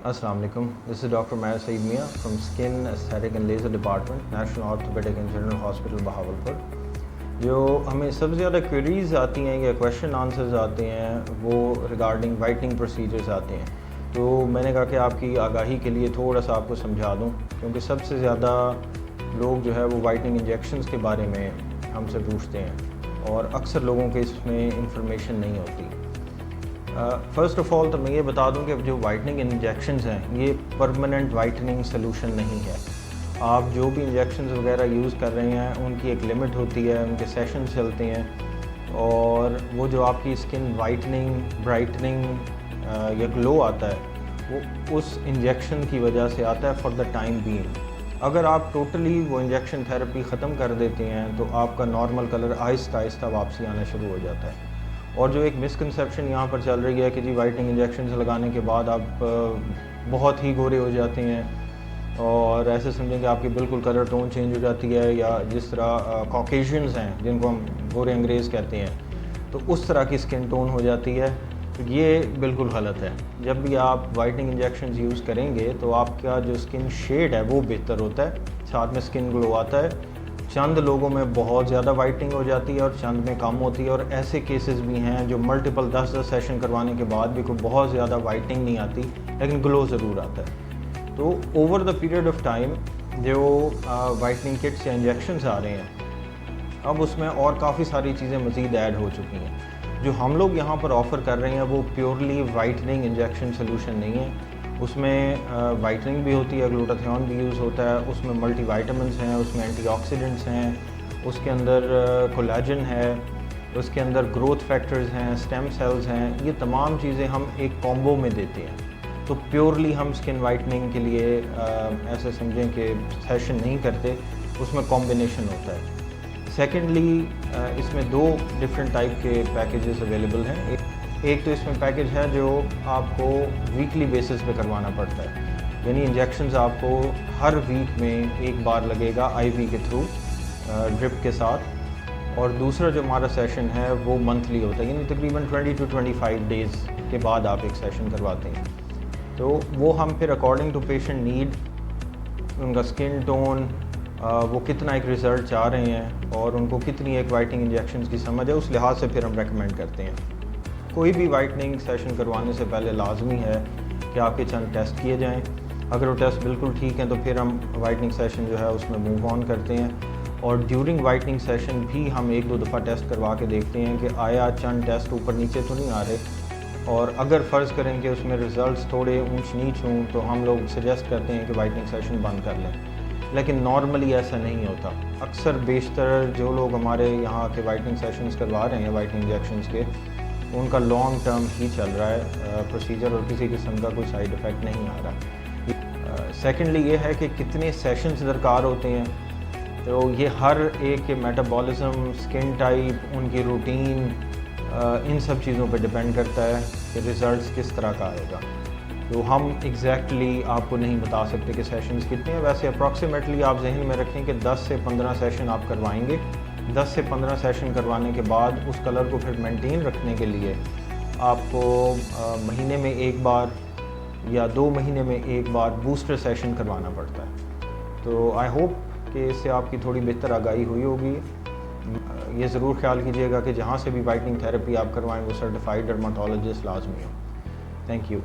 अस्सलाम वालेकुम, this is doctor मैर Saeed मियाँ from skin aesthetic and laser department, national orthopaedic and general hospital Bahawalpur. जो हमें सबसे ज़्यादा क्वेरीज़ आती हैं या क्वेश्चन आंसर्स आते हैं वो रिगार्डिंग वाइटनिंग प्रोसीजर्स आते हैं। तो मैंने कहा कि आपकी आगाही के लिए थोड़ा सा आपको समझा दूँ, क्योंकि सबसे ज़्यादा लोग जो है वो वाइटनिंग इंजेक्शंस के बारे में हमसे पूछते हैं और अक्सर लोगों के इसमें इंफॉर्मेशन नहीं होती। फ़र्स्ट ऑफ़ ऑल तो मैं ये बता दूं कि जो वाइटनिंग इंजेक्शंस हैं ये परमानेंट वाइटनिंग सलूशन नहीं है। आप जो भी इंजेक्शंस वगैरह यूज़ कर रहे हैं उनकी एक लिमिट होती है, उनके सेशंस चलते हैं और वो जो आपकी स्किन वाइटनिंग, ब्राइटनिंग या ग्लो आता है वो उस इंजेक्शन की वजह से आता है फॉर द टाइम बीइंग। अगर आप टोटली वो इंजेक्शन थेरेपी ख़त्म कर देते हैं तो आपका नॉर्मल कलर आहिस्ता आहिस्ता वापसी आना शुरू हो जाता है। और जो एक मिसकंसेप्शन यहाँ पर चल रही है कि जी वाइटनिंग इंजेक्शन लगाने के बाद आप बहुत ही गोरे हो जाते हैं और ऐसे समझें कि आपकी बिल्कुल कलर टोन चेंज हो जाती है, या जिस तरह कॉकेशियंस हैं जिनको हम गोरे अंग्रेज़ कहते हैं तो उस तरह की स्किन टोन हो जाती है। तो ये बिल्कुल गलत है। जब भी आप वाइटनिंग इंजेक्शन यूज़ करेंगे तो आपका जो स्किन शेड है वो बेहतर होता है, साथ में स्किन ग्लो आता है। चंद लोगों में बहुत ज़्यादा वाइटनिंग हो जाती है और चंद में कम होती है, और ऐसे केसेस भी हैं जो मल्टीपल 10-10 सेशन करवाने के बाद भी कोई बहुत ज़्यादा वाइटनिंग नहीं आती लेकिन ग्लो ज़रूर आता है। तो over the period of time जो वाइटनिंग किट्स या इंजेक्शंस आ रहे हैं अब उसमें और काफ़ी सारी चीज़ें मज़ीद ऐड हो चुकी हैं। जो हम लोग यहाँ पर ऑफ़र कर रहे हैं वो प्योरली वाइटनिंग इंजेक्शन सोल्यूशन नहीं है। उसमें वाइटनिंग भी होती है, ग्लूटाथियोन भी यूज़ होता है, उसमें मल्टीविटामिन्स हैं, उसमें एंटीऑक्सीडेंट्स हैं, उसके अंदर कोलेजन है, उसके अंदर ग्रोथ फैक्टर्स हैं, स्टेम सेल्स हैं। ये तमाम चीज़ें हम एक कॉम्बो में देते हैं। तो प्योरली हम स्किन वाइटनिंग के लिए ऐसे समझें कि सेशन नहीं करते, उसमें कॉम्बिनेशन होता है। सेकेंडली इसमें 2 डिफरेंट टाइप के पैकेजेस अवेलेबल हैं। एक तो इसमें पैकेज है जो आपको वीकली बेसिस पे करवाना पड़ता है, यानी इंजेक्शंस आपको हर वीक में एक बार लगेगा आईवी के थ्रू ड्रिप के साथ, और दूसरा जो हमारा सेशन है वो मंथली होता है, यानी तकरीबन 20 to 25 डेज़ के बाद आप एक सेशन करवाते हैं। तो वो हम फिर अकॉर्डिंग टू पेशेंट नीड, उनका स्किन टोन, वो कितना एक रिज़ल्ट चाह रहे हैं और उनको कितनी एक वाइटनिंग इंजेक्शंस की समझ है, उस लिहाज से फिर हम रेकमेंड करते हैं। कोई भी वाइटनिंग सेशन करवाने से पहले लाजमी है कि आपके चंद टेस्ट किए जाएं। अगर वो टेस्ट बिल्कुल ठीक हैं तो फिर हम वाइटनिंग सेशन जो है उसमें मूव ऑन करते हैं, और ड्यूरिंग वाइटनिंग सेशन भी हम 1-2 दफ़ा टेस्ट करवा के देखते हैं कि आया चंद टेस्ट ऊपर नीचे तो नहीं आ रहे, और अगर फ़र्ज़ करें कि उसमें रिज़ल्ट थोड़े ऊंच नीच हों तो हम लोग सजेस्ट करते हैं कि वाइटनिंग सेशन बंद कर लें। लेकिन नॉर्मली ऐसा नहीं होता। अक्सर बेशतर जो लोग हमारे यहाँ के वाइटनिंग सेशंस करवा रहे हैं वाइटनिंग इंजेक्शंस के, उनका लॉन्ग टर्म ही चल रहा है प्रोसीजर, और किसी किस्म का कोई साइड इफ़ेक्ट नहीं आ रहा। सेकेंडली ये है कि कितने सेशंस दरकार होते हैं, तो ये हर एक के मेटाबॉलिज्म, स्किन टाइप, उनकी रूटीन, इन सब चीज़ों पे डिपेंड करता है कि रिज़ल्ट्स किस तरह का आएगा। तो हम एग्जैक्टली आपको नहीं बता सकते कि सेशंस कितने हैं। वैसे अप्रॉक्सीमेटली आप जहन में रखें कि 10 से 15 सेशन आप करवाएंगे। 10 से 15 सेशन करवाने के बाद उस कलर को फिर मेंटेन रखने के लिए आपको महीने में एक बार या 2 महीने में एक बार बूस्टर सेशन करवाना पड़ता है। तो आई होप कि इससे आपकी थोड़ी बेहतर आगाही हुई होगी। ये ज़रूर ख्याल कीजिएगा कि जहाँ से भी वाइटनिंग थेरेपी आप करवाएं वो सर्टिफाइड डर्माटोलॉजिस्ट लाजमी हो। Thank you.